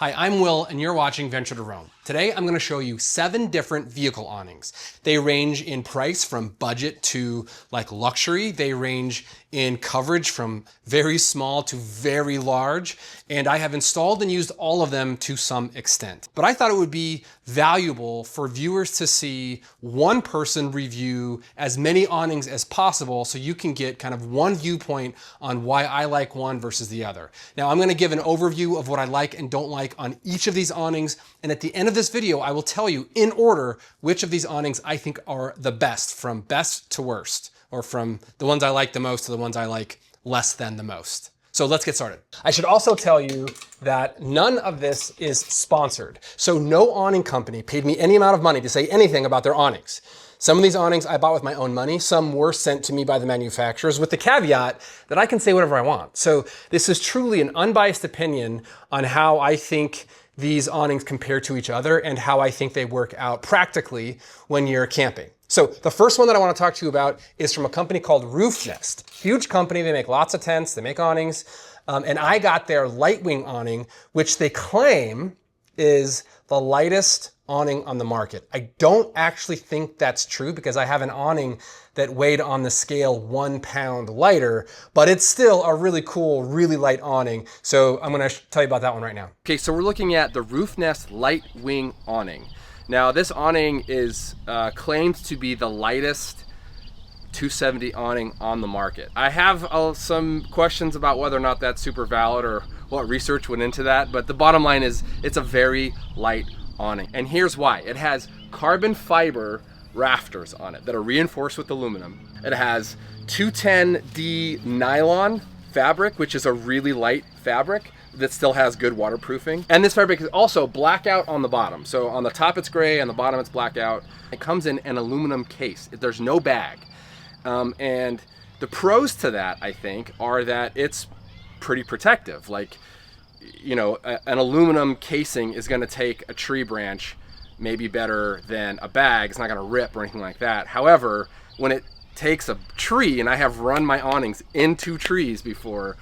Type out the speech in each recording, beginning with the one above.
Hi, I'm Will and you're watching Venture to Roam. Today I'm going to show you 7 different vehicle awnings. They range in price from budget to like luxury. They range in coverage from very small to very large. And I have installed and used all of them to some extent. But I thought it would be valuable for viewers to see one person review as many awnings as possible so you can get kind of one viewpoint on why I like one versus the other. Now I'm going to give an overview of what I like and don't like on each of these awnings, and at the end of this video I will tell you in order which of these awnings I think are the best, from best to worst, or from the ones I like the most to the ones I like less than the most. So let's get started. I should also tell you that none of this is sponsored. So no awning company paid me any amount of money to say anything about their awnings. Some of these awnings I bought with my own money. Some were sent to me by the manufacturers with the caveat that I can say whatever I want. So this is truly an unbiased opinion on how I think these awnings compare to each other and how I think they work out practically when you're camping. So the first one that I want to talk to you about is from a company called Roofnest. Huge company, they make lots of tents, they make awnings, and I got their LiteWing awning, which they claim is the lightest awning on the market. I don't actually think that's true because I have an awning that weighed on the scale 1 pound lighter, but it's still a really cool, really light awning. So I'm gonna tell you about that one right now. Okay, so we're looking at the Roofnest LiteWing awning. Now this awning is claimed to be the lightest 270 awning on the market. I have some questions about whether or not that's super valid or what research went into that, but the bottom line is it's a very light awning. And here's why. It has carbon fiber rafters on it that are reinforced with aluminum. It has 210D nylon fabric, which is a really light fabric that still has good waterproofing. And this fabric is also blackout on the bottom. So on the top it's gray, on the bottom it's blackout. It comes in an aluminum case. There's no bag. And the pros to that, I think, are that it's pretty protective. Like, you know, an aluminum casing is gonna take a tree branch maybe better than a bag. It's not gonna rip or anything like that. However, when it takes a tree, and I have run my awnings into trees before,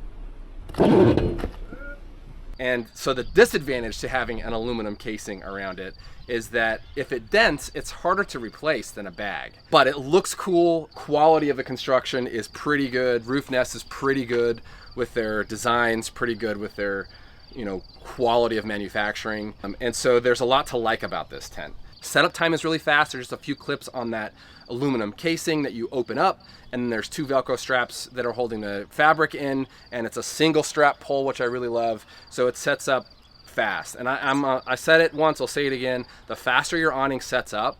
and so the disadvantage to having an aluminum casing around it is that if it dents, it's harder to replace than a bag. But it looks cool, quality of the construction is pretty good. Roofnest is pretty good with their designs, pretty good with their, you know, quality of manufacturing. And so there's a lot to like about this tent. Setup time is really fast. There's just a few clips on that aluminum casing that you open up, and then there's 2 Velcro straps that are holding the fabric in, and it's a single strap pull, which I really love. So it sets up fast. And I said it once, I'll say it again. The faster your awning sets up,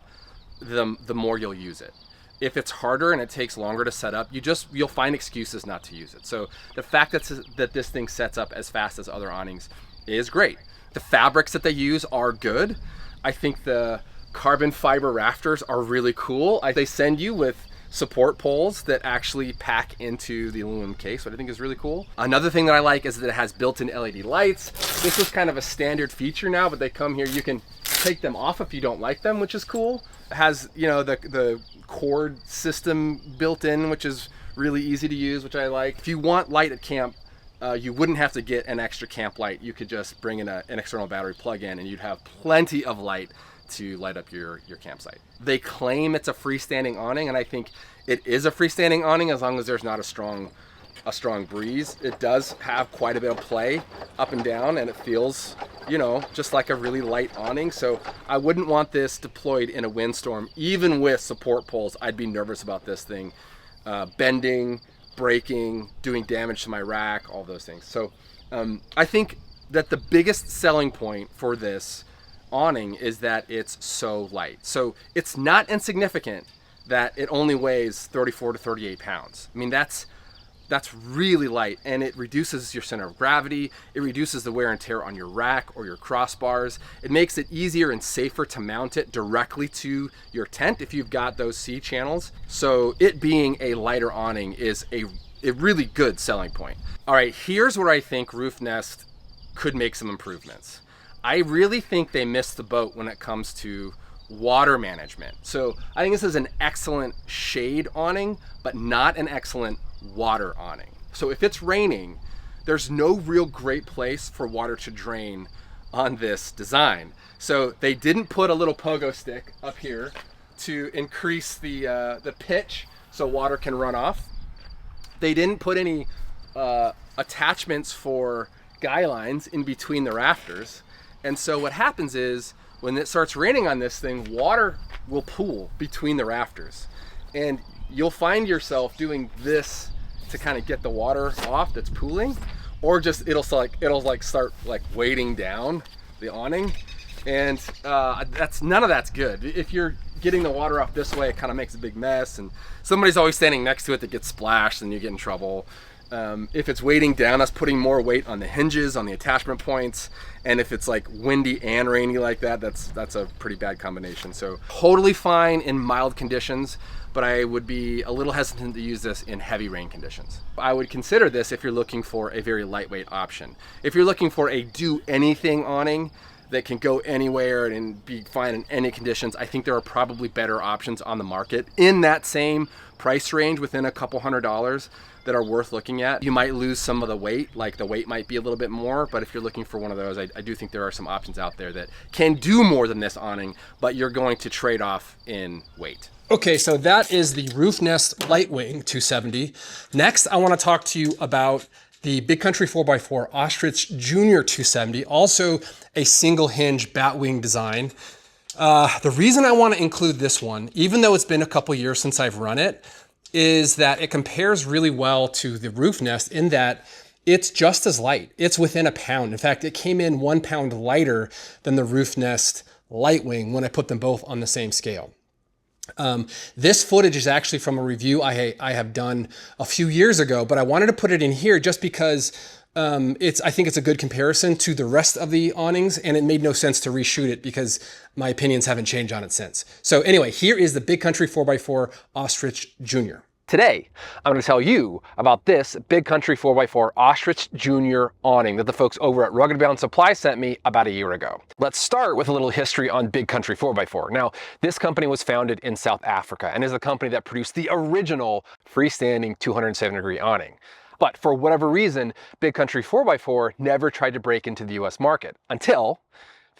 the more you'll use it. If it's harder and it takes longer to set up, you'll find excuses not to use it. So the fact that this thing sets up as fast as other awnings is great. The fabrics that they use are good. I think the carbon fiber rafters are really cool. They send you with support poles that actually pack into the aluminum case, which I think is really cool. Another thing that I like is that it has built-in LED lights. This is kind of a standard feature now, but they come here, you can take them off if you don't like them, which is cool. It has, you know, the cord system built in, which is really easy to use, which I like. If you want light at camp, you wouldn't have to get an extra camp light. You could just bring in an external battery plug-in and you'd have plenty of light to light up your campsite. They claim it's a freestanding awning, and I think it is a freestanding awning as long as there's not a strong breeze. It does have quite a bit of play up and down, and it feels, you know, just like a really light awning. So I wouldn't want this deployed in a windstorm. Even with support poles, I'd be nervous about this thing bending, breaking, doing damage to my rack, all those things. So I think that the biggest selling point for this awning is that it's so light. So it's not insignificant that it only weighs 34 to 38 pounds. I mean, that's really light, and it reduces your center of gravity. It reduces the wear and tear on your rack or your crossbars. It makes it easier and safer to mount it directly to your tent if you've got those C channels. So it being a lighter awning is a really good selling point. All right, here's where I think Roofnest could make some improvements. I really think they missed the boat when it comes to water management. So I think this is an excellent shade awning, but not an excellent water awning. So if it's raining, there's no real great place for water to drain on this design. So they didn't put a little pogo stick up here to increase the pitch so water can run off. They didn't put any attachments for guy lines in between the rafters. And so what happens is when it starts raining on this thing, water will pool between the rafters. And you'll find yourself doing this to kind of get the water off that's pooling, or just it'll start weighting down the awning. And none of that's good. If you're getting the water off this way, it kind of makes a big mess, and somebody's always standing next to it that gets splashed and you get in trouble. If it's weighting down, that's putting more weight on the hinges, on the attachment points, and if it's like windy and rainy like that, that's a pretty bad combination. So totally fine in mild conditions, but I would be a little hesitant to use this in heavy rain conditions. I would consider this if you're looking for a very lightweight option. If you're looking for a do anything awning that can go anywhere and be fine in any conditions, I think there are probably better options on the market in that same price range, within a couple $100, that are worth looking at. You might lose some of the weight, like the weight might be a little bit more, but if you're looking for one of those, I do think there are some options out there that can do more than this awning, but you're going to trade off in weight. Okay, so that is the Roofnest LiteWing 270. Next, I want to talk to you about the Big Country 4x4 Ostrich Jr 270, also a single hinge batwing design. The reason I want to include this one, even though it's been a couple years since I've run it, is that it compares really well to the Roofnest in that it's just as light. It's within a pound. In fact, it came in 1 pound lighter than the Roofnest LiteWing when I put them both on the same scale. This footage is actually from a review I have done a few years ago, but I wanted to put it in here just because I think it's a good comparison to the rest of the awnings, and it made no sense to reshoot it because my opinions haven't changed on it since. So anyway, here is the Big Country 4x4 Ostrich Jr. Today, I'm going to tell you about this Big Country 4x4 Ostrich Jr awning that the folks over at Rugged Bound Supply sent me about a year ago. Let's start with a little history on Big Country 4x4. Now, this company was founded in South Africa and is the company that produced the original freestanding 270-degree awning. But for whatever reason, Big Country 4x4 never tried to break into the US market until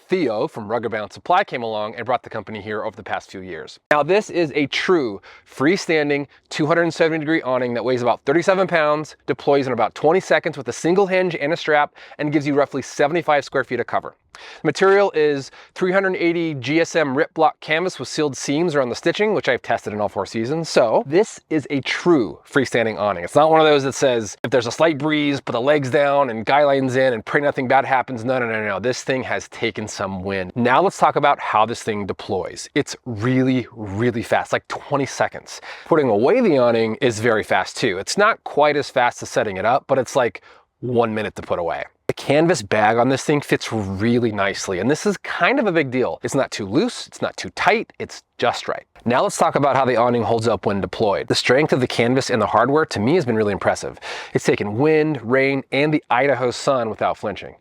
Theo from Rugged Bound Supply came along and brought the company here over the past few years. Now, this is a true freestanding 270-degree awning that weighs about 37 pounds, deploys in about 20 seconds with a single hinge and a strap, and gives you roughly 75 square feet of cover. The material is 380 GSM rip block canvas with sealed seams around the stitching, which I've tested in all 4 seasons. So this is a true freestanding awning. It's not one of those that says, if there's a slight breeze, put the legs down and guy lines in and pray nothing bad happens. No. This thing has taken some wind. Now let's talk about how this thing deploys. It's really, really fast, like 20 seconds. Putting away the awning is very fast too. It's not quite as fast as setting it up, but it's like 1 minute to put away. The canvas bag on this thing fits really nicely, and this is kind of a big deal. It's not too loose, it's not too tight, it's just right. Now let's talk about how the awning holds up when deployed. The strength of the canvas and the hardware to me has been really impressive. It's taken wind, rain, and the Idaho sun without flinching.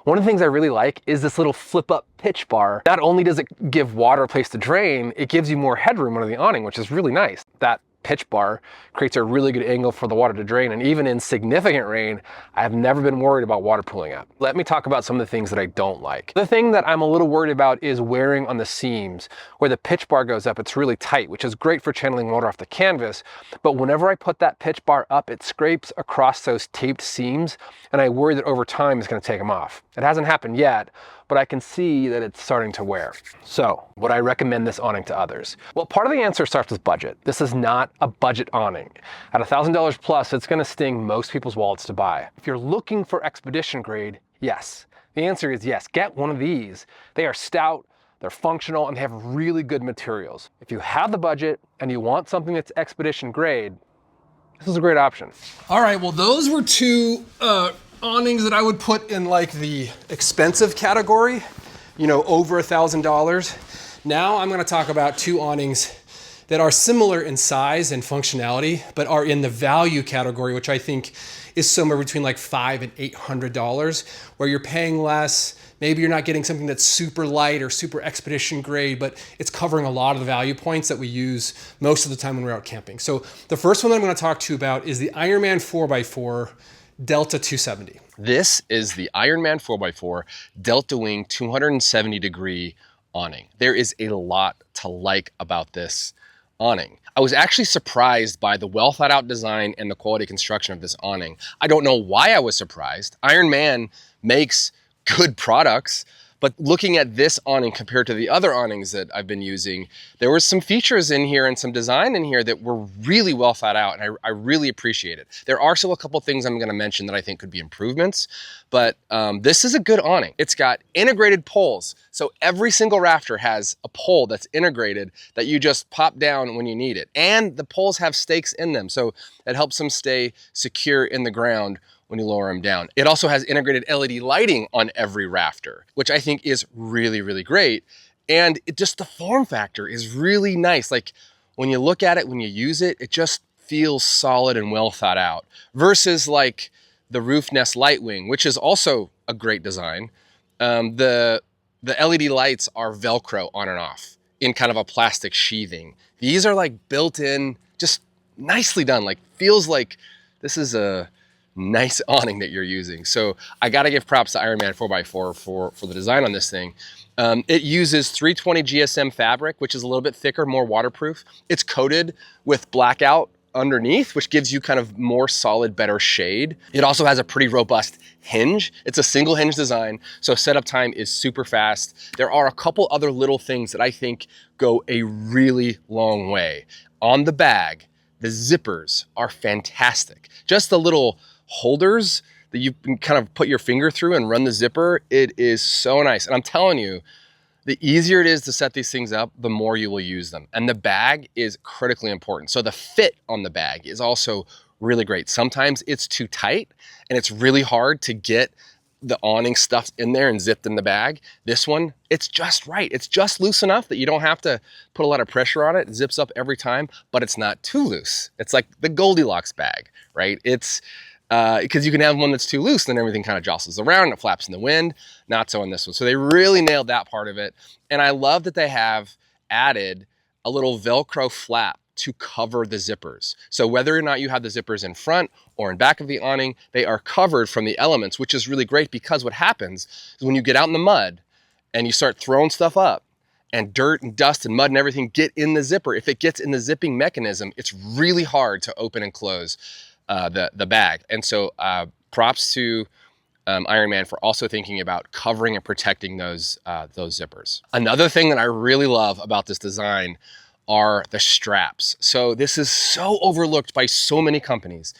One of the things I really like is this little flip up pitch bar. Not only does it give water a place to drain, it gives you more headroom under the awning, which is really nice. That pitch bar creates a really good angle for the water to drain, and even in significant rain, I've never been worried about water pooling up. Let me talk about some of the things that I don't like. The thing that I'm a little worried about is wearing on the seams. Where the pitch bar goes up, it's really tight, which is great for channeling water off the canvas, but whenever I put that pitch bar up, it scrapes across those taped seams, and I worry that over time it's going to take them off. It hasn't happened yet, but I can see that it's starting to wear. So, would I recommend this awning to others? Well, part of the answer starts with budget. This is not a budget awning. At $1,000 plus, it's gonna sting most people's wallets to buy. If you're looking for expedition grade, yes. The answer is yes, get one of these. They are stout, they're functional, and they have really good materials. If you have the budget and you want something that's expedition grade, this is a great option. All right, well, those were two awnings that I would put in like the expensive category, you know, over $1,000. Now I'm going to talk about two awnings that are similar in size and functionality, but are in the value category, which I think is somewhere between like $500 and $800, where you're paying less. Maybe you're not getting something that's super light or super expedition grade, but it's covering a lot of the value points that we use most of the time when we're out camping. So the first one that I'm going to talk to you about is the Ironman 4x4 Delta 270. This is the Ironman 4x4 Delta Wing 270 degree awning. There is a lot to like about this awning. I was actually surprised by the well thought out design and the quality construction of this awning. I don't know why I was surprised. Ironman makes good products, but looking at this awning compared to the other awnings that I've been using, there were some features in here and some design in here that were really well thought out, and I really appreciate it. There are still a couple things I'm gonna mention that I think could be improvements, but this is a good awning. It's got integrated poles. So every single rafter has a pole that's integrated that you just pop down when you need it. And the poles have stakes in them, so it helps them stay secure in the ground when you lower them down. It also has integrated LED lighting on every rafter, which I think is really, really great. And the form factor is really nice. Like when you look at it, when you use it, it just feels solid and well thought out versus like the Roofnest LiteWing, which is also a great design. The LED lights are Velcro on and off in kind of a plastic sheathing. These are like built in, just nicely done. Like feels like this is a nice awning that you're using. So I got to give props to Ironman 4x4 for the design on this thing. It uses 320 GSM fabric, which is a little bit thicker, more waterproof. It's coated with blackout underneath, which gives you kind of more solid, better shade. It also has a pretty robust hinge. It's a single hinge design, so setup time is super fast. There are a couple other little things that I think go a really long way. On the bag, the zippers are fantastic. Just the little holders that you can kind of put your finger through and run the zipper, it is so nice. And I'm telling you, the easier it is to set these things up, the more you will use them. And the bag is critically important. So the fit on the bag is also really great. Sometimes it's too tight and it's really hard to get the awning stuffed in there and zipped in the bag. This one, it's just right. It's just loose enough that you don't have to put a lot of pressure on it. It zips up every time, but it's not too loose. It's like the Goldilocks bag, right? It's because you can have one that's too loose, then everything kind of jostles around and it flaps in the wind. Not so in this one. So they really nailed that part of it. And I love that they have added a little Velcro flap to cover the zippers. So whether or not you have the zippers in front or in back of the awning, they are covered from the elements, which is really great because what happens is when you get out in the mud and you start throwing stuff up and dirt and dust and mud and everything get in the zipper, if it gets in the zipping mechanism, it's really hard to open and close the bag. And so props to Ironman for also thinking about covering and protecting those zippers. Another thing that I really love about this design are the straps. So this is so overlooked by so many companies.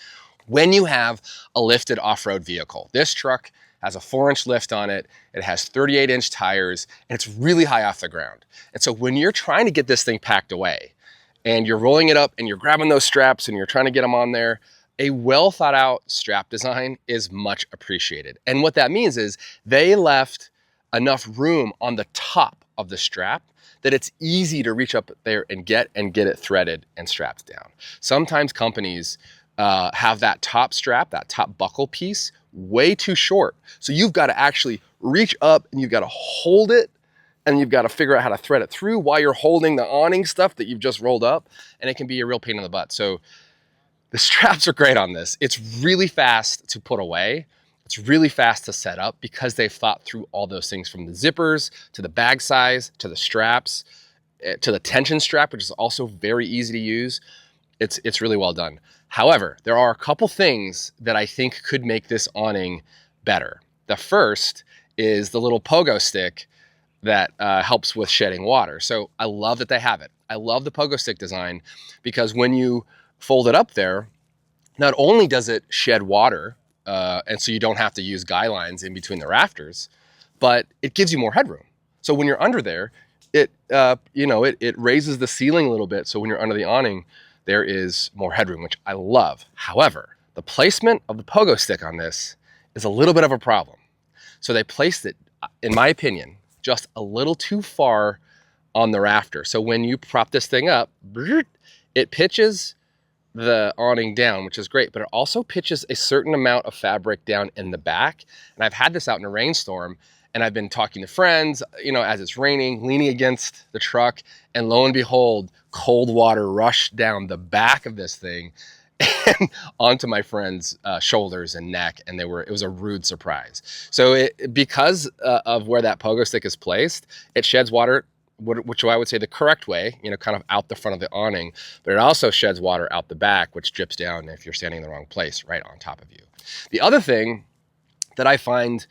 When you have a lifted off-road vehicle, this truck has a 4-inch lift on it, it has 38-inch tires, and it's really high off the ground. And so when you're trying to get this thing packed away and you're rolling it up and you're grabbing those straps and you're trying to get them on there, a well thought out strap design is much appreciated. And what that means is they left enough room on the top of the strap that it's easy to reach up there and get it threaded and strapped down. Sometimes companies have that top strap, that top buckle piece, way too short. So you've got to actually reach up and you've got to hold it and you've got to figure out how to thread it through while you're holding the awning stuff that you've just rolled up, and it can be a real pain in the butt. So the straps are great on this. It's really fast to put away. It's really fast to set up because they've thought through all those things, from the zippers to the bag size, to the straps, to the tension strap, which is also very easy to use. It's really well done. However, there are a couple things that I think could make this awning better. The first is the little pogo stick that helps with shedding water. So I love that they have it. I love the pogo stick design because when you fold it up there, not only does it shed water, and so you don't have to use guy lines in between the rafters, but it gives you more headroom. So when you're under there, it raises the ceiling a little bit. So when you're under the awning, there is more headroom, which I love. However, the placement of the pogo stick on this is a little bit of a problem. So they placed it, in my opinion, just a little too far on the rafter. So when you prop this thing up, it pitches the awning down, which is great, but it also pitches a certain amount of fabric down in the back. And I've had this out in a rainstorm, and I've been talking to friends, as it's raining, leaning against the truck, and lo and behold, cold water rushed down the back of this thing. and onto my friend's shoulders and neck, and it was a rude surprise. So because of where that pogo stick is placed, it sheds water, which I would say the correct way, kind of out the front of the awning, but it also sheds water out the back, which drips down if you're standing in the wrong place right on top of you. The other thing that I find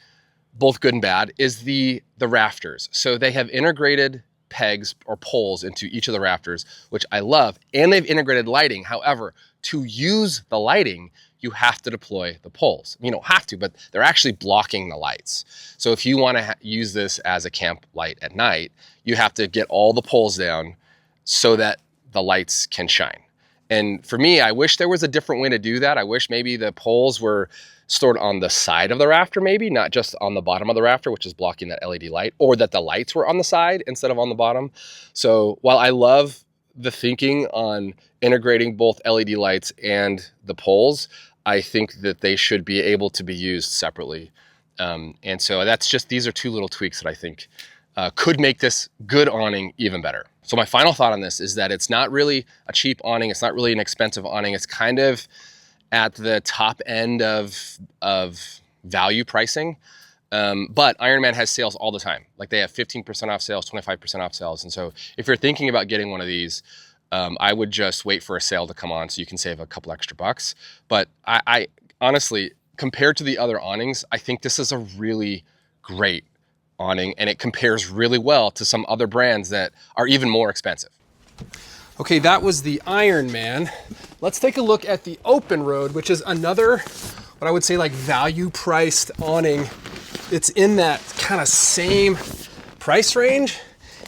both good and bad is the rafters. So they have integrated pegs or poles into each of the rafters, which I love, and they've integrated lighting. However, to use the lighting, you have to deploy the poles. You don't have to, but they're actually blocking the lights. So if you want to use this as a camp light at night, you have to get all the poles down so that the lights can shine. And for me, I wish there was a different way to do that. I wish maybe the poles were stored on the side of the rafter, maybe not just on the bottom of the rafter, which is blocking that LED light, or that the lights were on the side instead of on the bottom. So while I love the thinking on integrating both LED lights and the poles, I think that they should be able to be used separately. And so these are two little tweaks that I think could make this good awning even better. So my final thought on this is that it's not really a cheap awning. It's not really an expensive awning. It's kind of at the top end of value pricing. But Ironman has sales all the time. Like they have 15% off sales, 25% off sales. And so if you're thinking about getting one of these, I would just wait for a sale to come on so you can save a couple extra bucks. But I honestly, compared to the other awnings, I think this is a really great awning, and it compares really well to some other brands that are even more expensive. Okay, that was the Ironman. Let's take a look at the OpenRoad, which is another, what I would say, like value-priced awning. It's in that kind of same price range,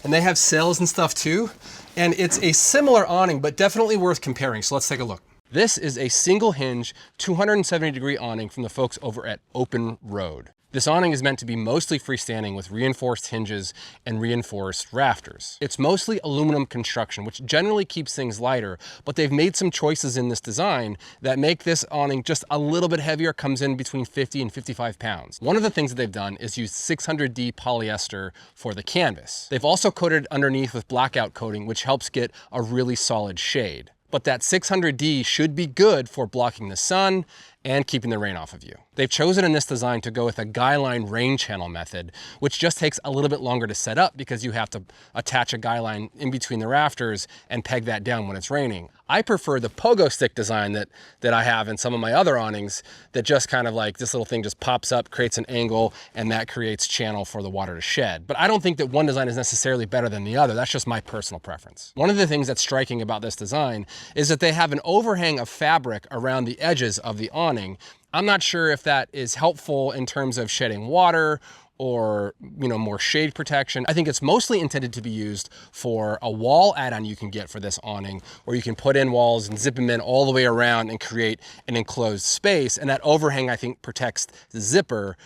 and they have sales and stuff too. And it's a similar awning, but definitely worth comparing. So let's take a look. This is a single hinge, 270-degree awning from the folks over at OpenRoad. This awning is meant to be mostly freestanding with reinforced hinges and reinforced rafters. It's mostly aluminum construction, which generally keeps things lighter, but they've made some choices in this design that make this awning just a little bit heavier, comes in between 50 and 55 pounds. One of the things that they've done is use 600D polyester for the canvas. They've also coated underneath with blackout coating, which helps get a really solid shade. But that 600D should be good for blocking the sun and keeping the rain off of you. They've chosen in this design to go with a guy line rain channel method, which just takes a little bit longer to set up because you have to attach a guy line in between the rafters and peg that down when it's raining. I prefer the pogo stick design that I have in some of my other awnings that just kind of like this little thing just pops up, creates an angle, and that creates channel for the water to shed. But I don't think that one design is necessarily better than the other. That's just my personal preference. One of the things that's striking about this design is that they have an overhang of fabric around the edges of the awning. I'm not sure if that is helpful in terms of shedding water or more shade protection. I think it's mostly intended to be used for a wall add-on you can get for this awning, where you can put in walls and zip them in all the way around and create an enclosed space. And that overhang, I think, protects the zipper,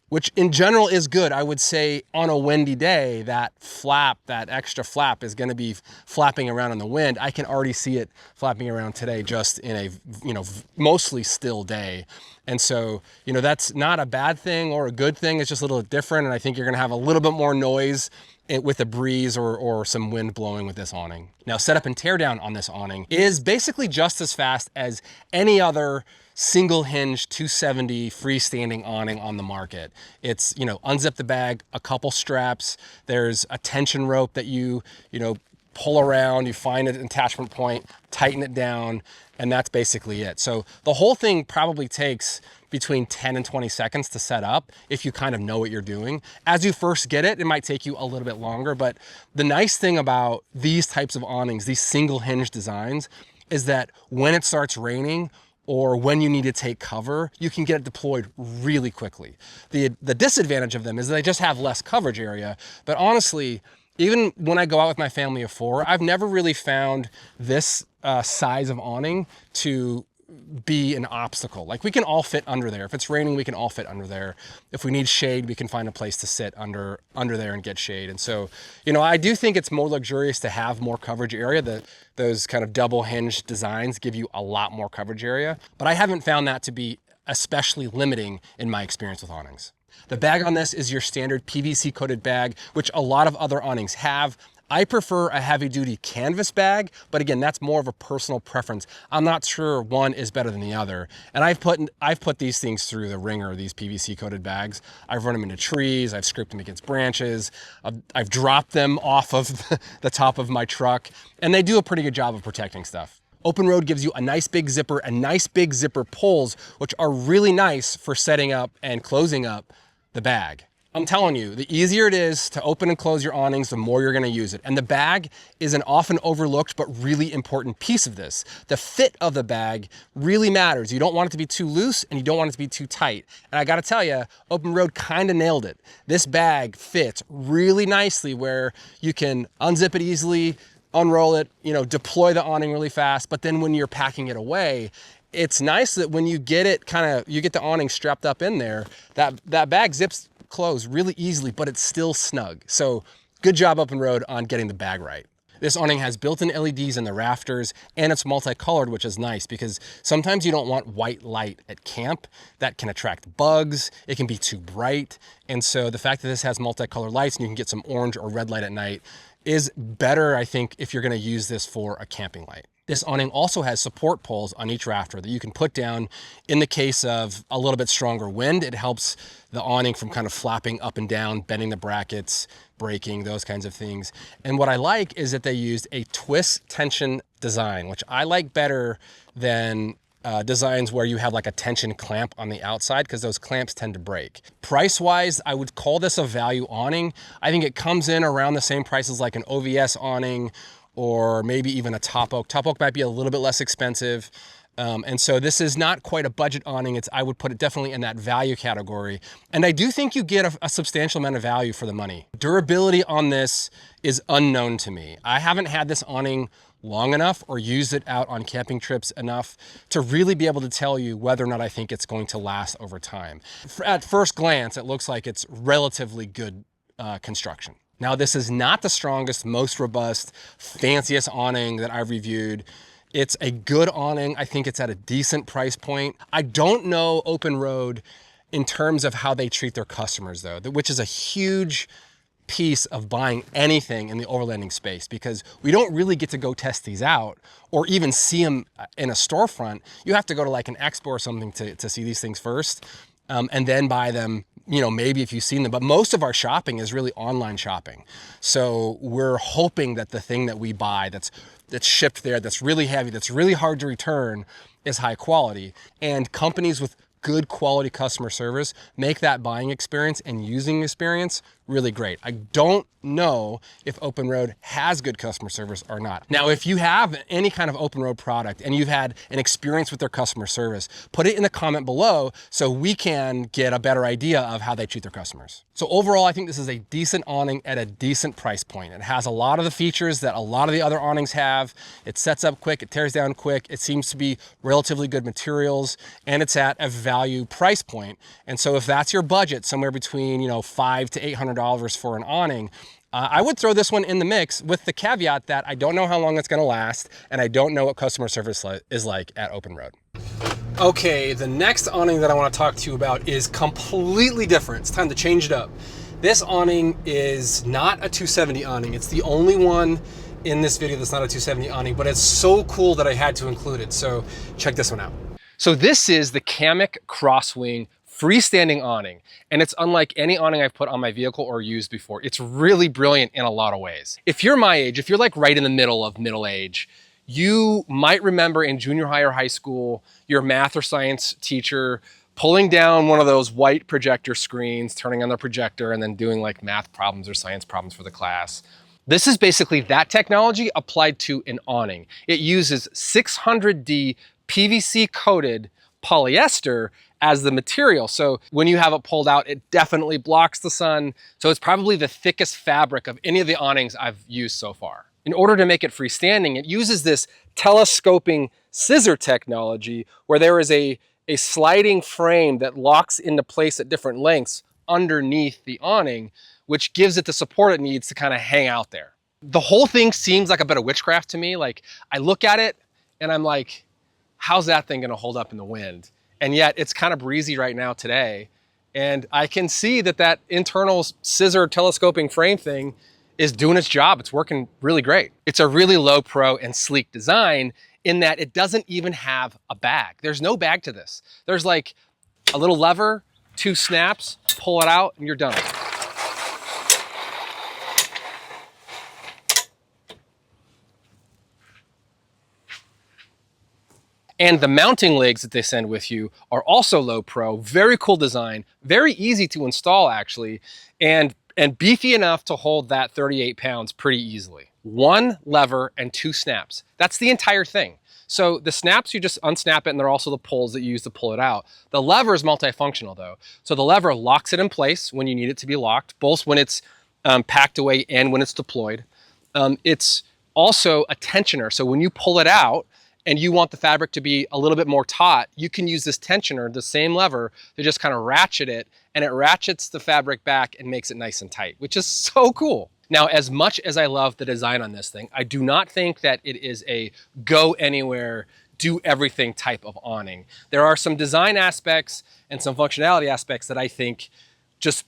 which in general is good. I would say on a windy day, that flap, that extra flap is gonna be flapping around in the wind. I can already see it flapping around today just in a mostly still day. And so, that's not a bad thing or a good thing. It's just a little different. And I think you're gonna have a little bit more noise with a breeze or some wind blowing with this awning. Now, setup and teardown on this awning is basically just as fast as any other single hinge 270 freestanding awning on the market. It's, unzip the bag, a couple straps, there's a tension rope that you pull around, you find an attachment point, tighten it down, and that's basically it. So the whole thing probably takes between 10 and 20 seconds to set up if you kind of know what you're doing. As you first get it, it might take you a little bit longer, but the nice thing about these types of awnings, these single hinge designs, is that when it starts raining or when you need to take cover, you can get it deployed really quickly. The disadvantage of them is they just have less coverage area, but honestly, even when I go out with my family of four, I've never really found this size of awning to be an obstacle. Like, we can all fit under there. If it's raining, we can all fit under there. If we need shade, we can find a place to sit under there and get shade. And so, I do think it's more luxurious to have more coverage area. Those kind of double hinge designs give you a lot more coverage area, but I haven't found that to be especially limiting in my experience with awnings. The bag on this is your standard PVC coated bag, which a lot of other awnings have. I prefer a heavy duty canvas bag, but again, that's more of a personal preference. I'm not sure one is better than the other. And I've put these things through the ringer, these PVC coated bags. I've run them into trees, I've scraped them against branches, I've dropped them off of the top of my truck, and they do a pretty good job of protecting stuff. OpenRoad gives you a nice big zipper and nice big zipper pulls, which are really nice for setting up and closing up the bag. I'm telling you, the easier it is to open and close your awnings, the more you're gonna use it. And the bag is an often overlooked but really important piece of this. The fit of the bag really matters. You don't want it to be too loose and you don't want it to be too tight. And I gotta tell you, OpenRoad kinda nailed it. This bag fits really nicely where you can unzip it easily, unroll it, deploy the awning really fast, but then when you're packing it away, it's nice that when you get it you get the awning strapped up in there, that bag zips close really easily, but it's still snug. So good job OpenRoad on getting the bag right. This awning has built-in LEDs in the rafters and it's multicolored, which is nice because sometimes you don't want white light at camp. That can attract bugs. It can be too bright. And so the fact that this has multicolored lights and you can get some orange or red light at night is better, I think, if you're gonna use this for a camping light. This awning also has support poles on each rafter that you can put down in the case of a little bit stronger wind. It helps the awning from kind of flapping up and down, bending the brackets, breaking, those kinds of things. And what I like is that they used a twist tension design, which I like better than designs where you have like a tension clamp on the outside because those clamps tend to break. Price-wise, I would call this a value awning. I think it comes in around the same price as like an OVS awning or maybe even a Topoak. Topoak might be a little bit less expensive. And so this is not quite a budget awning. I would put it definitely in that value category. And I do think you get a substantial amount of value for the money. Durability on this is unknown to me. I haven't had this awning long enough or used it out on camping trips enough to really be able to tell you whether or not I think it's going to last over time. At first glance, it looks like it's relatively good construction. Now, this is not the strongest, most robust, fanciest awning that I've reviewed. It's a good awning. I think it's at a decent price point. I don't know OpenRoad in terms of how they treat their customers though, which is a huge piece of buying anything in the overlanding space because we don't really get to go test these out or even see them in a storefront. You have to go to like an expo or something to see these things first and then buy them, maybe if you've seen them. But most of our shopping is really online shopping. So we're hoping that the thing that we buy that's shipped there, that's really heavy, that's really hard to return is high quality. And companies with good quality customer service make that buying experience and using experience really great. I don't know if OpenRoad has good customer service or not. Now, if you have any kind of OpenRoad product and you've had an experience with their customer service, put it in the comment below so we can get a better idea of how they treat their customers. So overall, I think this is a decent awning at a decent price point. It has a lot of the features that a lot of the other awnings have. It sets up quick, it tears down quick, it seems to be relatively good materials, and it's at a value price point. And so if that's your budget, somewhere between $500 to $800 for an awning, I would throw this one in the mix with the caveat that I don't know how long it's going to last and I don't know what customer service is like at OpenRoad. Okay, the next awning that I want to talk to you about is completely different. It's time to change it up. This awning is not a 270 awning. It's the only one in this video that's not a 270 awning, but it's so cool that I had to include it. So check this one out. So this is the Kammock Crosswing freestanding awning, and it's unlike any awning I've put on my vehicle or used before. It's really brilliant in a lot of ways. If you're my age, if you're like right in the middle of middle age, you might remember in junior high or high school, your math or science teacher pulling down one of those white projector screens, turning on the projector, and then doing like math problems or science problems for the class. This is basically that technology applied to an awning. It uses 600D PVC coated polyester as the material. So when you have it pulled out, it definitely blocks the sun. So it's probably the thickest fabric of any of the awnings I've used so far. In order to make it freestanding, it uses this telescoping scissor technology where there is a sliding frame that locks into place at different lengths underneath the awning, which gives it the support it needs to kind of hang out there. The whole thing seems like a bit of witchcraft to me. Like I look at it and I'm like, how's that thing gonna hold up in the wind? And yet it's kind of breezy right now today. And I can see that internal scissor telescoping frame thing is doing its job. It's working really great. It's a really low pro and sleek design in that it doesn't even have a bag. There's no bag to this. There's like a little lever, 2 snaps, pull it out, and you're done. And the mounting legs that they send with you are also low pro, very cool design, very easy to install actually, and beefy enough to hold that 38 pounds pretty easily. 1 lever and 2 snaps. That's the entire thing. So the snaps, you just unsnap it, and they're also the pulls that you use to pull it out. The lever is multifunctional though. So the lever locks it in place when you need it to be locked, both when it's packed away and when it's deployed. It's also a tensioner. So when you pull it out and you want the fabric to be a little bit more taut, you can use this tensioner, the same lever, to just kind of ratchet it, and it ratchets the fabric back and makes it nice and tight, which is so cool. Now, as much as I love the design on this thing, I do not think that it is a go anywhere, do everything type of awning. There are some design aspects and some functionality aspects that I think just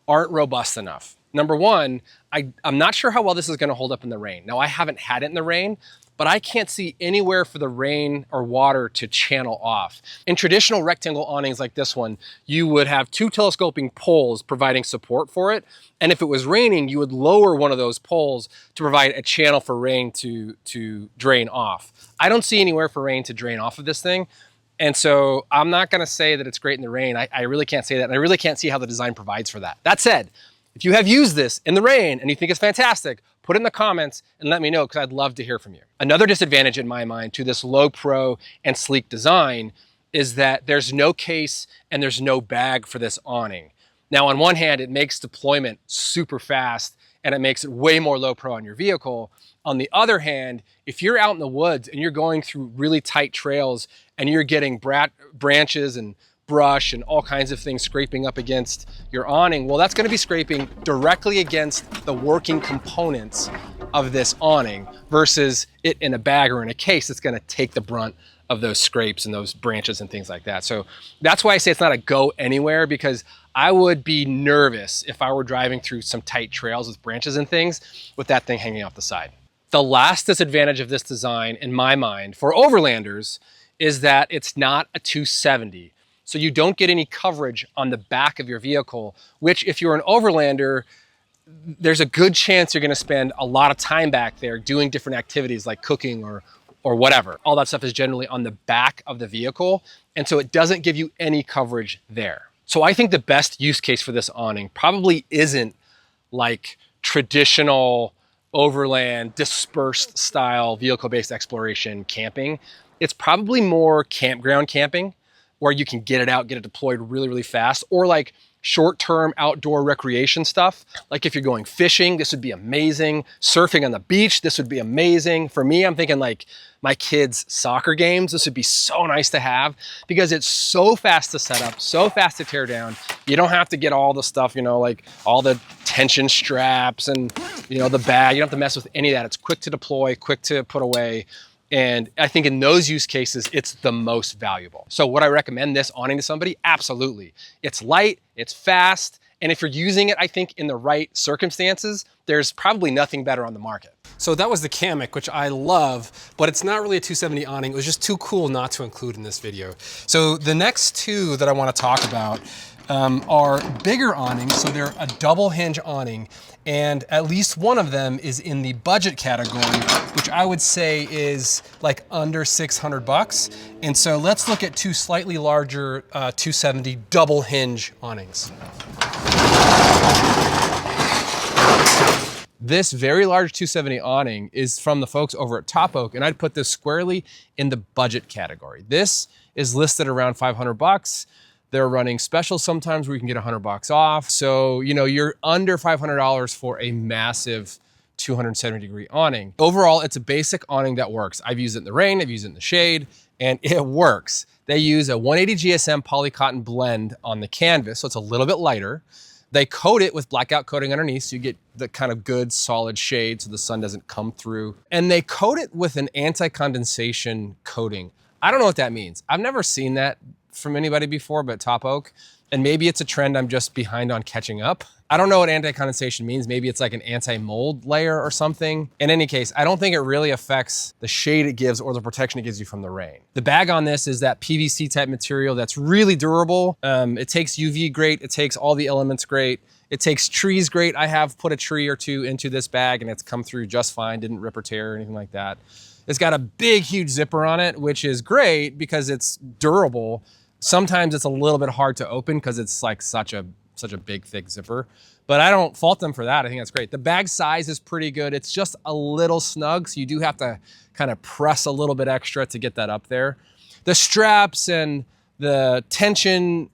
aren't robust enough. Number one, I'm not sure how well this is gonna hold up in the rain. Now, I haven't had it in the rain, but I can't see anywhere for the rain or water to channel off. In traditional rectangle awnings like this one, you would have 2 telescoping poles providing support for it. And if it was raining, you would lower one of those poles to provide a channel for rain to drain off. I don't see anywhere for rain to drain off of this thing. And so I'm not gonna say that it's great in the rain. I really can't say that. And I really can't see how the design provides for that. That said, if you have used this in the rain and you think it's fantastic, put it in the comments and let me know, because I'd love to hear from you. Another disadvantage in my mind to this low pro and sleek design is that there's no case and there's no bag for this awning. Now, on one hand, it makes deployment super fast and it makes it way more low pro on your vehicle. On the other hand, if you're out in the woods and you're going through really tight trails and you're getting branches and brush and all kinds of things scraping up against your awning, well, that's going to be scraping directly against the working components of this awning versus it in a bag or in a case that's going to take the brunt of those scrapes and those branches and things like that. So that's why I say it's not a go anywhere, because I would be nervous if I were driving through some tight trails with branches and things with that thing hanging off the side. The last disadvantage of this design, in my mind, for overlanders is that it's not a 270. So you don't get any coverage on the back of your vehicle, which if you're an overlander, there's a good chance you're gonna spend a lot of time back there doing different activities like cooking or whatever. All that stuff is generally on the back of the vehicle. And so it doesn't give you any coverage there. So I think the best use case for this awning probably isn't like traditional overland dispersed style vehicle-based exploration camping. It's probably more campground camping, where you can get it out, get it deployed really, really fast, or like short-term outdoor recreation stuff. Like if you're going fishing, this would be amazing. Surfing on the beach, this would be amazing. For me, I'm thinking like my kids' soccer games, this would be so nice to have because it's so fast to set up, so fast to tear down. You don't have to get all the stuff, you know, like all the tension straps and, you know, the bag. You don't have to mess with any of that. It's quick to deploy, quick to put away. And I think in those use cases, it's the most valuable. So would I recommend this awning to somebody? Absolutely. It's light, it's fast, and if you're using it, I think in the right circumstances, there's probably nothing better on the market. So that was the Kammock, which I love, but it's not really a 270 awning. It was just too cool not to include in this video. So the next two that I want to talk about are bigger awnings. So they're a double hinge awning, and at least one of them is in the budget category, which I would say is like under 600 bucks. And so let's look at two slightly larger 270 double hinge awnings. This very large 270 awning is from the folks over at Topoak, and I'd put this squarely in the budget category. This is listed around 500 bucks. They're running specials sometimes where you can get 100 bucks off. So, you know, you're under $500 for a massive 270-degree awning. Overall, it's a basic awning that works. I've used it in the rain, I've used it in the shade, and it works. They use a 180 GSM polycotton blend on the canvas, so it's a little bit lighter. They coat it with blackout coating underneath, so you get the kind of good solid shade so the sun doesn't come through. And they coat it with an anti-condensation coating. I don't know what that means. I've never seen that from anybody before but Topoak. And maybe it's a trend I'm just behind on catching up. I don't know what anti-condensation means. Maybe it's like an anti-mold layer or something. In any case, I don't think it really affects the shade it gives or the protection it gives you from the rain. The bag on this is that PVC type material that's really durable. It takes UV great. It takes all the elements great. It takes trees great. I have put a tree or two into this bag and it's come through just fine. Didn't rip or tear or anything like that. It's got a big, huge zipper on it, which is great because it's durable. Sometimes it's a little bit hard to open because it's like such a big, thick zipper, but I don't fault them for that. I think that's great. The bag size is pretty good. It's just a little snug, so you do have to kind of press a little bit extra to get that up there. The straps and the tension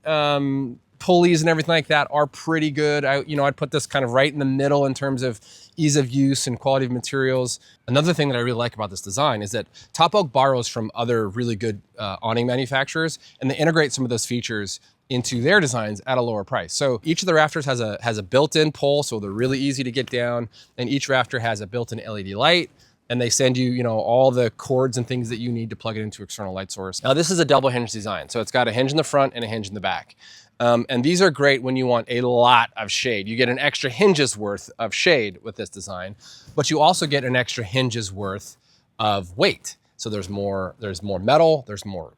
pulleys and everything like that are pretty good. I'd put this kind of right in the middle in terms of ease of use and quality of materials. Another thing that I really like about this design is that Topoak borrows from other really good awning manufacturers, and they integrate some of those features into their designs at a lower price. So each of the rafters has a built-in pole, so they're really easy to get down, and each rafter has a built-in LED light, and they send you, all the cords and things that you need to plug it into external light source. Now this is a double hinge design, so it's got a hinge in the front and a hinge in the back. And these are great when you want a lot of shade. You get an extra hinge's worth of shade with this design, but you also get an extra hinge's worth of weight. So there's more metal, there's more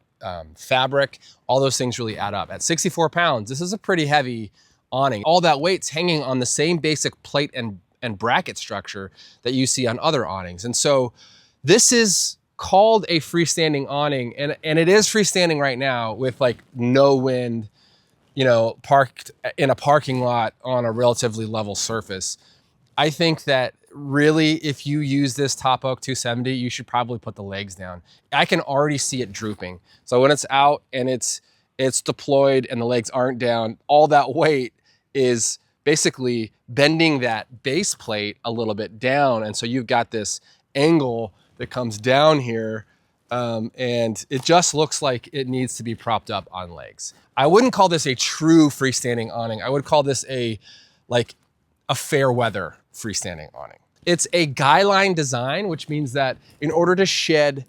fabric, all those things really add up. At 64 pounds, this is a pretty heavy awning. All that weight's hanging on the same basic plate and bracket structure that you see on other awnings. And so this is called a freestanding awning, and it is freestanding right now with like no wind, parked in a parking lot on a relatively level surface. I think that really, if you use this Topoak 270, you should probably put the legs down. I can already see it drooping. So when it's out and it's deployed and the legs aren't down, all that weight is basically bending that base plate a little bit down. And so you've got this angle that comes down here, and it just looks like it needs to be propped up on legs. I wouldn't call this a true freestanding awning. I would call this a fair weather freestanding awning. It's a guy line design, which means that in order to shed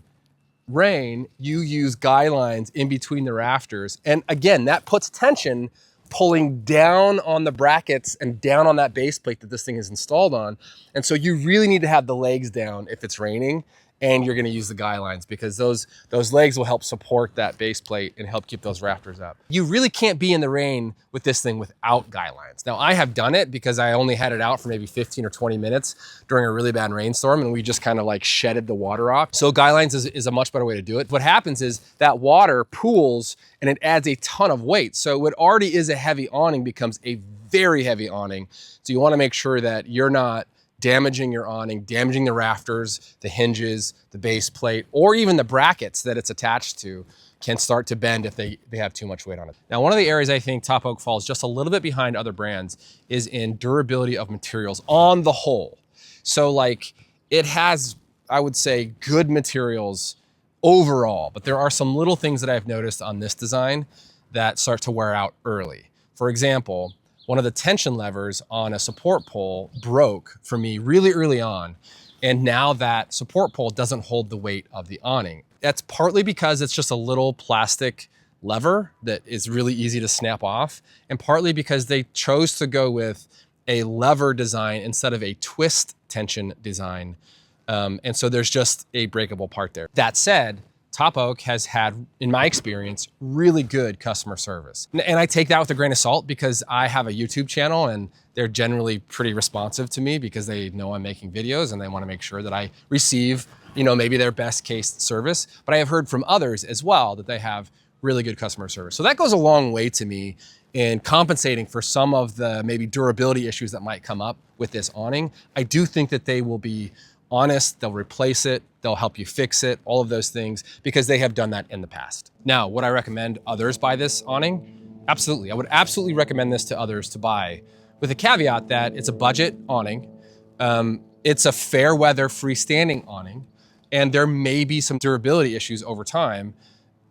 rain, you use guy lines in between the rafters. And again, that puts tension pulling down on the brackets and down on that base plate that this thing is installed on. And so you really need to have the legs down if it's raining, and you're gonna use the guy lines because those legs will help support that base plate and help keep those rafters up. You really can't be in the rain with this thing without guy lines. Now I have done it because I only had it out for maybe 15 or 20 minutes during a really bad rainstorm, and we just kind of like shedded the water off. So guy lines is a much better way to do it. What happens is that water pools and it adds a ton of weight. So what already is a heavy awning becomes a very heavy awning. So you wanna make sure that you're not damaging your awning, damaging the rafters, the hinges, the base plate, or even the brackets that it's attached to can start to bend if they have too much weight on it. Now, one of the areas I think Topoak falls just a little bit behind other brands is in durability of materials on the whole. So like it has, I would say, good materials overall, but there are some little things that I've noticed on this design that start to wear out early. For example, one of the tension levers on a support pole broke for me really early on. And now that support pole doesn't hold the weight of the awning. That's partly because it's just a little plastic lever that is really easy to snap off, and partly because they chose to go with a lever design instead of a twist tension design. And so there's just a breakable part there. That said, Topoak has had, in my experience, really good customer service. And I take that with a grain of salt because I have a YouTube channel and they're generally pretty responsive to me because they know I'm making videos and they want to make sure that I receive, maybe their best case service. But I have heard from others as well that they have really good customer service. So that goes a long way to me in compensating for some of the maybe durability issues that might come up with this awning. I do think that they will be honest, they'll replace it, they'll help you fix it, all of those things, because they have done that in the past. Now, would I recommend others buy this awning? Absolutely. I would absolutely recommend this to others to buy, with a caveat that it's a budget awning, it's a fair weather freestanding awning, and there may be some durability issues over time,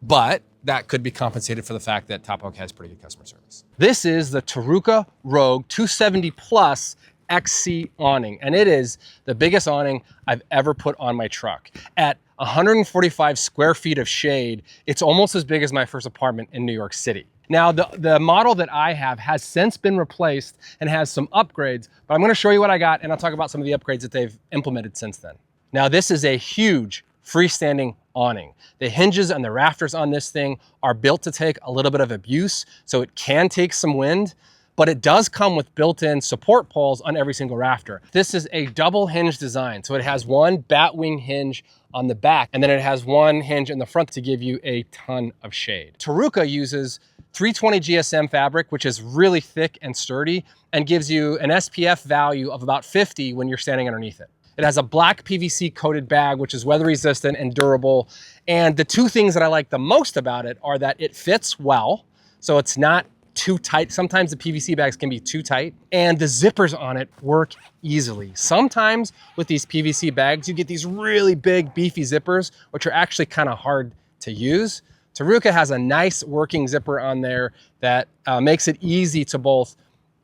but that could be compensated for the fact that Topoak has pretty good customer service. This is the Taruca Rogue 270 Plus XC awning, and it is the biggest awning I've ever put on my truck. At 145 square feet of shade, it's almost as big as my first apartment in New York City. Now, the model that I have has since been replaced and has some upgrades, but I'm gonna show you what I got and I'll talk about some of the upgrades that they've implemented since then. Now, this is a huge freestanding awning. The hinges and the rafters on this thing are built to take a little bit of abuse, so it can take some wind, but it does come with built-in support poles on every single rafter. This is a double hinge design, so it has one batwing hinge on the back, and then it has one hinge in the front to give you a ton of shade. Taruca uses 320 GSM fabric, which is really thick and sturdy, and gives you an SPF value of about 50 when you're standing underneath it. It has a black PVC coated bag, which is weather resistant and durable. And the two things that I like the most about it are that it fits well, so it's not too tight. Sometimes the PVC bags can be too tight, and the zippers on it work easily. Sometimes with these PVC bags, you get these really big beefy zippers, which are actually kind of hard to use. Taruca has a nice working zipper on there that makes it easy to both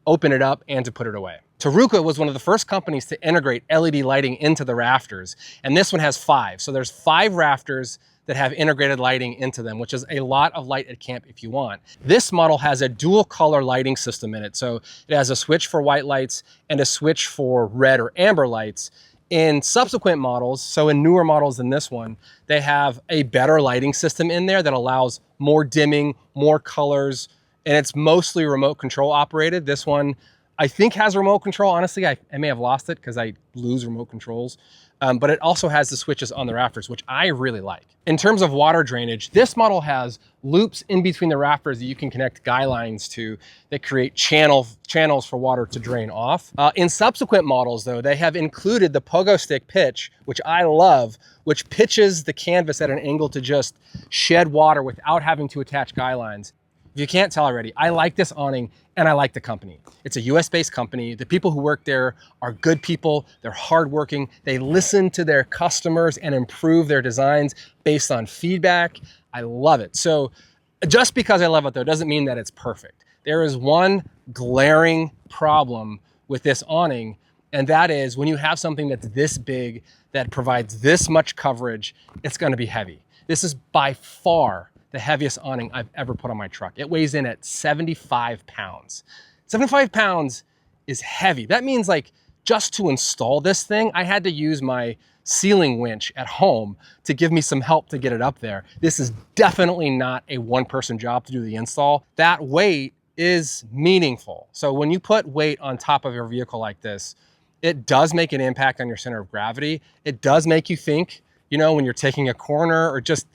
open it up and to put it away. Taruca was one of the first companies to integrate LED lighting into the rafters, and this one has 5. So there's 5 rafters that have integrated lighting into them, which is a lot of light at camp if you want. This model has a dual color lighting system in it. So it has a switch for white lights and a switch for red or amber lights. In subsequent models, so in newer models than this one, they have a better lighting system in there that allows more dimming, more colors, and it's mostly remote control operated. This one, I think, has remote control. Honestly, I may have lost it because I lose remote controls. But it also has the switches on the rafters, which I really like. In terms of water drainage, this model has loops in between the rafters that you can connect guy lines to that create channels for water to drain off. In subsequent models, though, they have included the pogo stick pitch, which I love, which pitches the canvas at an angle to just shed water without having to attach guy lines. If you can't tell already, I like this awning and I like the company. It's a US-based company. The people who work there are good people. They're hardworking. They listen to their customers and improve their designs based on feedback. I love it. So just because I love it though, doesn't mean that it's perfect. There is one glaring problem with this awning, and that is when you have something that's this big, that provides this much coverage, it's gonna be heavy. This is by far the heaviest awning I've ever put on my truck. It weighs in at 75 pounds. 75 pounds is heavy. That means, like, just to install this thing, I had to use my ceiling winch at home to give me some help to get it up there. This is definitely not a one-person job to do the install. That weight is meaningful. So when you put weight on top of your vehicle like this, it does make an impact on your center of gravity. It does make you think, you know, when you're taking a corner, or just,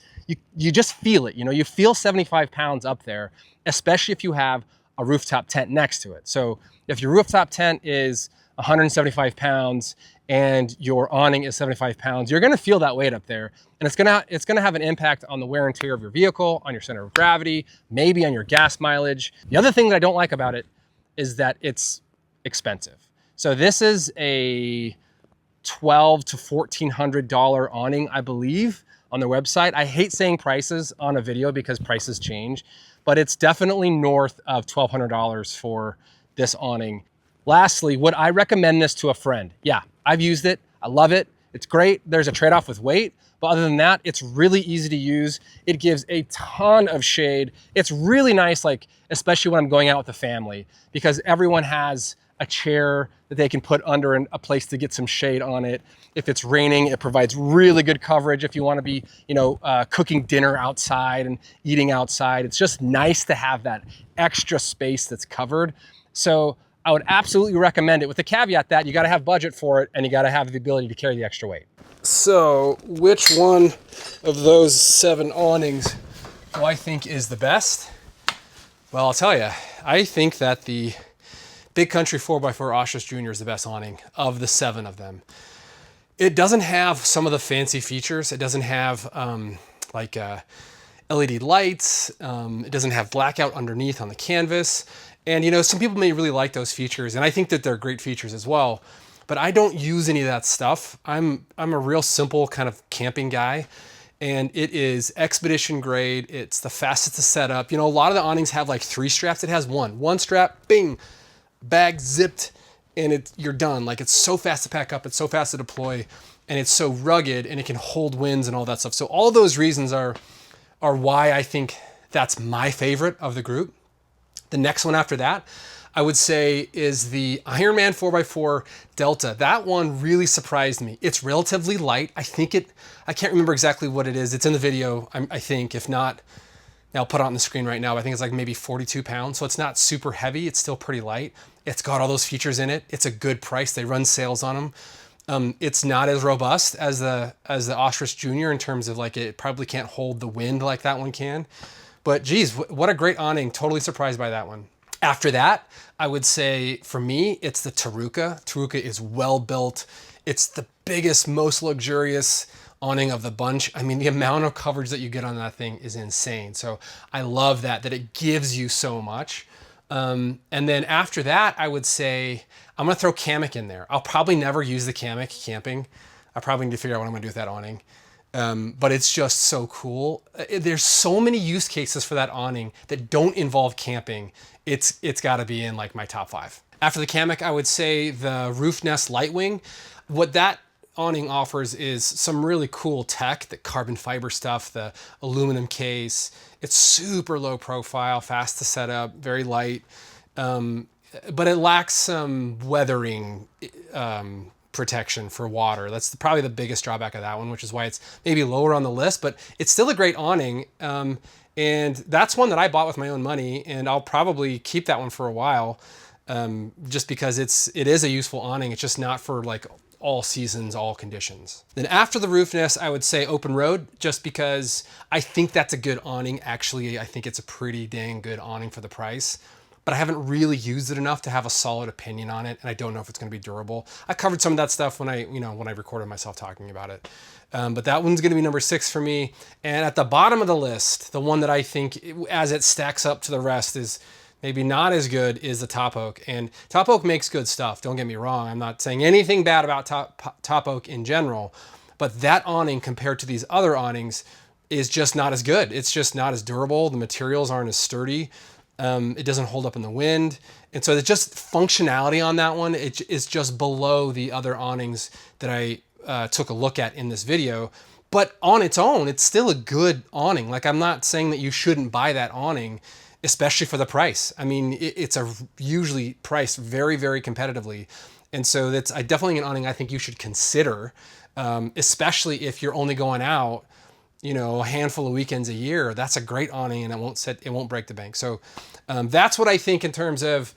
you just feel it. You know, you feel 75 pounds up there, especially if you have a rooftop tent next to it. So if your rooftop tent is 175 pounds and your awning is 75 pounds, you're gonna feel that weight up there. And it's gonna have an impact on the wear and tear of your vehicle, on your center of gravity, maybe on your gas mileage. The other thing that I don't like about it is that it's expensive. So this is a $1,200 to $1,400 awning, I believe, on their website. I hate saying prices on a video because prices change, but it's definitely north of $1,200 for this awning. Lastly, would I recommend this to a friend? Yeah, I've used it. I love it. It's great. There's a trade-off with weight, but other than that, it's really easy to use. It gives a ton of shade. It's really nice, like, especially when I'm going out with the family, because everyone has a chair that they can put under a place to get some shade on it. If it's raining, it provides really good coverage if you want to be, you know, cooking dinner outside and eating outside. It's just nice to have that extra space that's covered. So I would absolutely recommend it, with the caveat that you got to have budget for it and you got to have the ability to carry the extra weight. So which one of those 7 awnings do I think is the best? Well, I'll tell you, I think that the Big Country 4x4 Ostrich Jr is the best awning of the 7 of them. It doesn't have some of the fancy features. It doesn't have LED lights. It doesn't have blackout underneath on the canvas. And, you know, some people may really like those features, and I think that they're great features as well, but I don't use any of that stuff. I'm a real simple kind of camping guy, and it is expedition grade. It's the fastest to set up. You know, a lot of the awnings have like 3 straps. It has one strap, bing, bag zipped, and you're done. Like, it's so fast to pack up, it's so fast to deploy, and it's so rugged, and it can hold winds and all that stuff. So all those reasons are why I think that's my favorite of the group. The next one after that, I would say, is the Ironman 4x4 Delta. That one really surprised me. It's relatively light. I can't remember exactly what it is. It's in the video, I think. If not, I'll put it on the screen right now. I think it's like maybe 42 pounds. So it's not super heavy. It's still pretty light. It's got all those features in it. It's a good price. They run sales on them. It's not as robust as the Ostrich Jr. in terms of like, it probably can't hold the wind like that one can. But geez, what a great awning. Totally surprised by that one. After that, I would say for me, it's the Taruca. Taruca is well built. It's the biggest, most luxurious awning of the bunch. I mean, the amount of coverage that you get on that thing is insane. So I love that it gives you so much. And then after that, I would say, I'm gonna throw Kammock in there. I'll probably never use the Kammock camping. I probably need to figure out what I'm gonna do with that awning. But it's just so cool. There's so many use cases for that awning that don't involve camping. It's gotta be in like my top 5. After the Kammock, I would say the Roofnest LiteWing. What that awning offers is some really cool tech, the carbon fiber stuff, the aluminum case. It's super low profile, fast to set up, very light. But it lacks some weathering protection for water. That's probably the biggest drawback of that one, which is why it's maybe lower on the list, but it's still a great awning. And that's one that I bought with my own money, and I'll probably keep that one for a while, just because it is a useful awning. It's just not for like all seasons, all conditions. Then after the Roofnest, I would say OpenRoad, just because I think that's a good awning. Actually, I think it's a pretty dang good awning for the price, but I haven't really used it enough to have a solid opinion on it, and I don't know if it's gonna be durable. I covered some of that stuff when I recorded myself talking about it. But that one's gonna be number 6 for me. And at the bottom of the list, the one that I think, as it stacks up to the rest, is maybe not as good, is the Topoak. And Topoak makes good stuff, don't get me wrong. I'm not saying anything bad about Topoak in general, but that awning compared to these other awnings is just not as good. It's just not as durable. The materials aren't as sturdy. It doesn't hold up in the wind. And so it's just functionality on that one. It is just below the other awnings that I took a look at in this video. But on its own, it's still a good awning. Like, I'm not saying that you shouldn't buy that awning, especially for the price. I mean, it's usually priced very, very competitively. And so that's definitely an awning I think you should consider, especially if you're only going out, a handful of weekends a year. That's a great awning, and it won't break the bank. So that's what I think in terms of,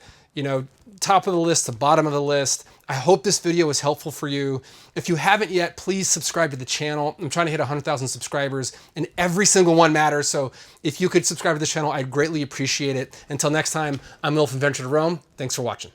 top of the list to bottom of the list. I hope this video was helpful for you. If you haven't yet, please subscribe to the channel. I'm trying to hit 100,000 subscribers, and every single one matters. So if you could subscribe to the channel, I'd greatly appreciate it. Until next time, I'm Will from Venture to Rome. Thanks for watching.